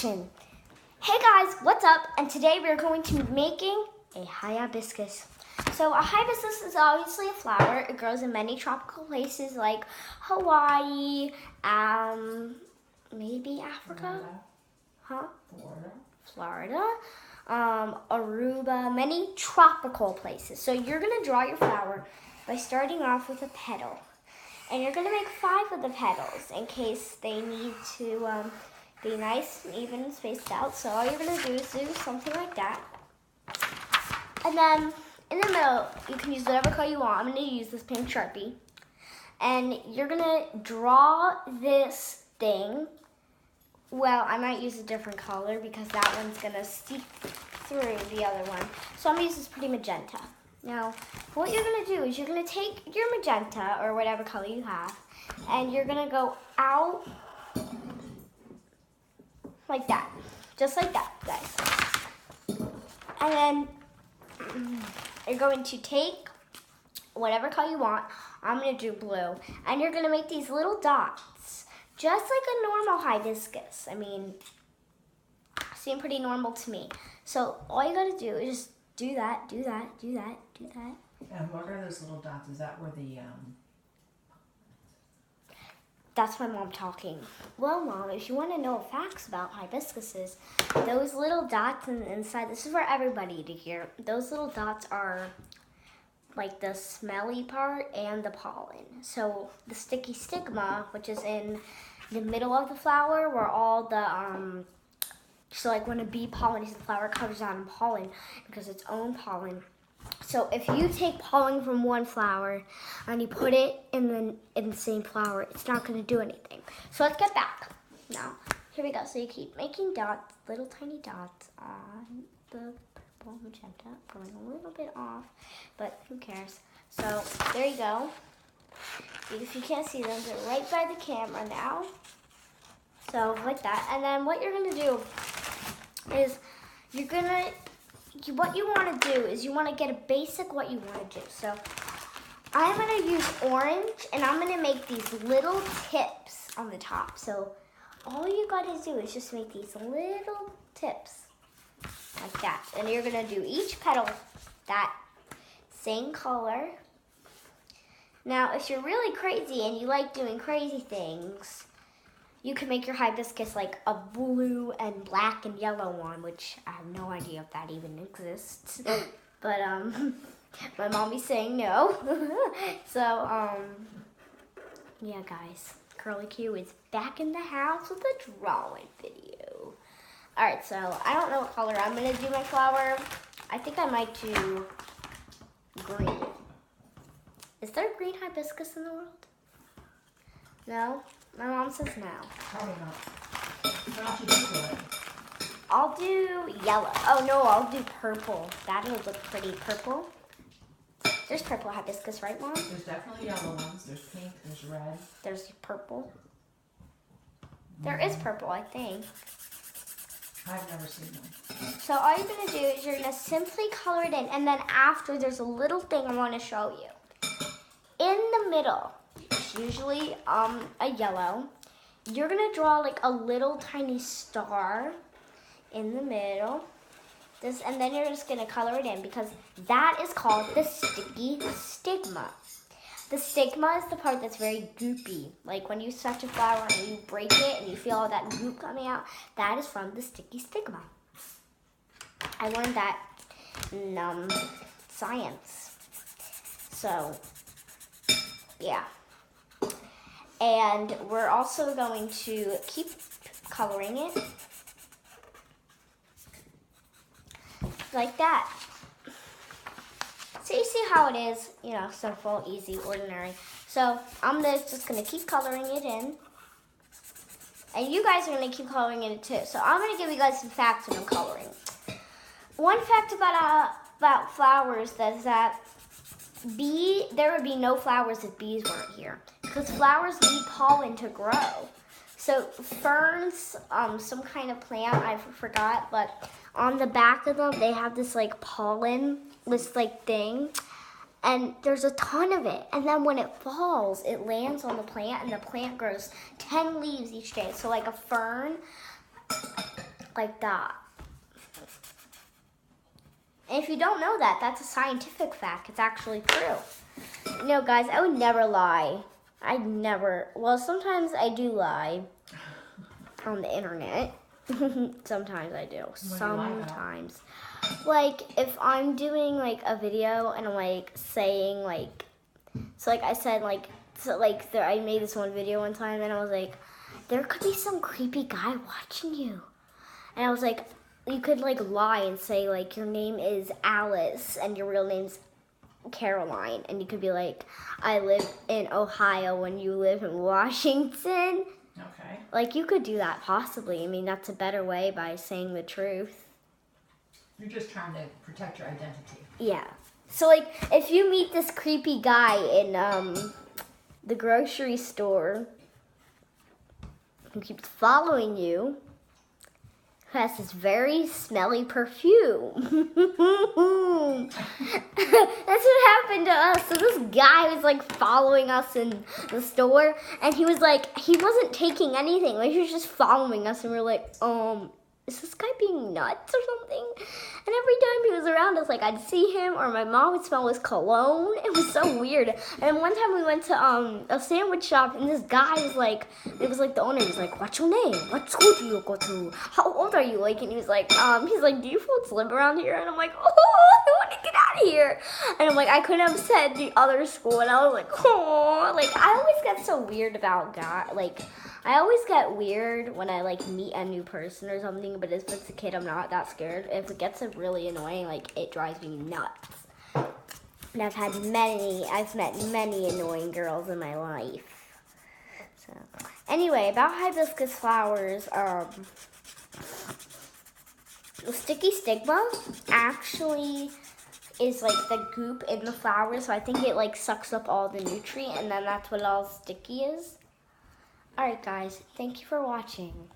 action. Hey guys, what's up? And today we're going to be making a hibiscus. So a hibiscus is obviously a flower. It grows in many tropical places like Hawaii, maybe Africa, Florida, Aruba, many tropical places. So you're gonna draw your flower by starting off with a petal. And you're gonna make 5 of the petals in case they need to be nice and even and spaced out. So all you're gonna do is do something like that. And then in the middle, you can use whatever color you want. I'm gonna use this pink Sharpie. And you're gonna draw this thing. Well, I might use a different color because that one's gonna seep through the other one. So I'm gonna use this pretty magenta. Now, what you're gonna do is you're gonna take your magenta or whatever color you have, and you're gonna go out like that, just like that, guys. And then you're going to take whatever color you want. I'm gonna do blue, and you're gonna make these little dots, just like a normal hibiscus. I mean, seem pretty normal to me. So all you gotta do is just do that, do that, do that, do that. And what are those little dots? Is that where the That's my mom talking. Well, Mom, if you want to know facts about hibiscuses, those little dots on the inside, this is for everybody to hear. Those little dots are like the smelly part and the pollen. So the sticky stigma, which is in the middle of the flower, where all the so like when a bee pollinates the flower, it covers out in pollen because its own pollen. So if you take pollen from one flower and you put it in the same flower, it's not going to do anything. So let's get back. Now, here we go. So you keep making dots, little tiny dots on the purple magenta, going a little bit off, but who cares? So there you go. If you can't see them, they're right by the camera now. So like that. And then what you're going to do is what you want to do is you want to get a basic what you want to do. So I'm going to use orange, and I'm going to make these little tips on the top. So all you got to do is just make these little tips like that. And you're going to do each petal that same color. Now, if you're really crazy and you like doing crazy things, you can make your hibiscus like a blue and black and yellow one, which I have no idea if that even exists. But my mommy's saying no. So yeah, guys, Curly Q is back in the house with a drawing video. All right, so I don't know what color I'm gonna do my flower. I think I might do green. Is there a green hibiscus in the world? No? My mom says no. Probably not. Why don't you do it? I'll do yellow. Oh no, I'll do purple. That'll look pretty. Purple. There's purple hibiscus, right, Mom? There's definitely yellow ones. There's pink. There's red. There's purple. There is purple, I think. I've never seen one. So all you're gonna do is you're gonna simply color it in, and then after there's a little thing I want to show you. In the middle, it's usually a yellow. You're gonna draw like a little tiny star in the middle. And then you're just gonna color it in because that is called the sticky stigma. The stigma is the part that's very goopy. Like when you touch a flower and you break it and you feel all that goop coming out, that is from the sticky stigma. I learned that in science. So, yeah. And we're also going to keep coloring it like that. So you see how it is, you know, simple, easy, ordinary. So I'm just gonna keep coloring it in. And you guys are gonna keep coloring it too. So I'm gonna give you guys some facts when I'm coloring. One fact about flowers is that there would be no flowers if bees weren't here. Because flowers need pollen to grow. So ferns, some kind of plant, I forgot, but on the back of them, they have this like pollen, this like thing. And there's a ton of it. And then when it falls, it lands on the plant, and the plant grows 10 leaves each day. So like a fern, like that. And if you don't know that, that's a scientific fact. It's actually true. You know, guys, I would never lie. Well, sometimes I do lie on the internet. Sometimes I do. Sometimes. Like, if I'm doing, like, a video and I'm, like, saying, like, so, like, I said, like, I made this one video one time and I was like, there could be some creepy guy watching you. And I was like, you could, like, lie and say, like, your name is Alice and your real name's Caroline. And you could be like, I live in Ohio when you live in Washington. Okay. Like, you could do that possibly. I mean, that's a better way by saying the truth. You're just trying to protect your identity. Yeah. So, like, if you meet this creepy guy in the grocery store who keeps following you, who has this very smelly perfume. That's what happened to us. So this guy was like following us in the store, and he was like, he wasn't taking anything. Like, he was just following us, and we were like, is this guy being nuts or something? And every time he was around us, like, I'd see him, or my mom would smell his cologne. It was so weird. And one time we went to a sandwich shop, and this guy was like, it was like the owner. He was like, "What's your name? What school do you go to? How old are you?" Like, and he was like, "Do you folks live around here?" And I'm like, "Oh, I want to get out of here." And I'm like, I couldn't have said the other school, and I was like, "Oh," like, I always get so weird about God, like. I always get weird when I, like, meet a new person or something, but if it's a kid, I'm not that scared. If it gets really annoying, like, it drives me nuts. And I've met many annoying girls in my life. So, anyway, about hibiscus flowers, the sticky stigma actually is, like, the goop in the flower, so I think it, like, sucks up all the nutrient, and then that's what all sticky is. Alright guys, thank you for watching.